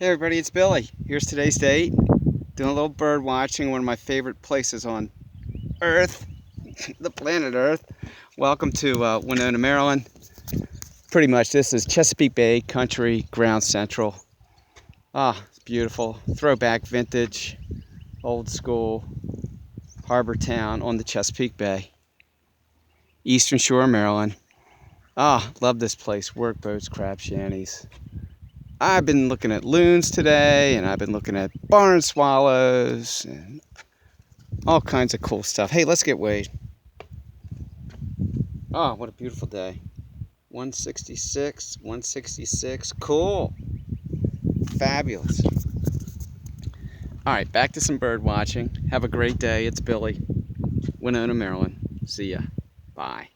Hey everybody, it's Billy. Here's today's date. Doing a little bird watching, one of my favorite places on Earth, the planet Earth. Welcome to Wenona, Maryland. Pretty much this is Chesapeake Bay Country, Ground Central. It's beautiful. Throwback, vintage, old school harbor town on the Chesapeake Bay. Eastern Shore, Maryland. Love this place. Workboats, crab shanties. I've been looking at loons today, and I've been looking at barn swallows, and all kinds of cool stuff. Hey, let's get weighed. What a beautiful day. 166, 166. Cool. Fabulous. All right, back to some bird watching. Have a great day. It's Billy, Wenona, Maryland. See ya. Bye.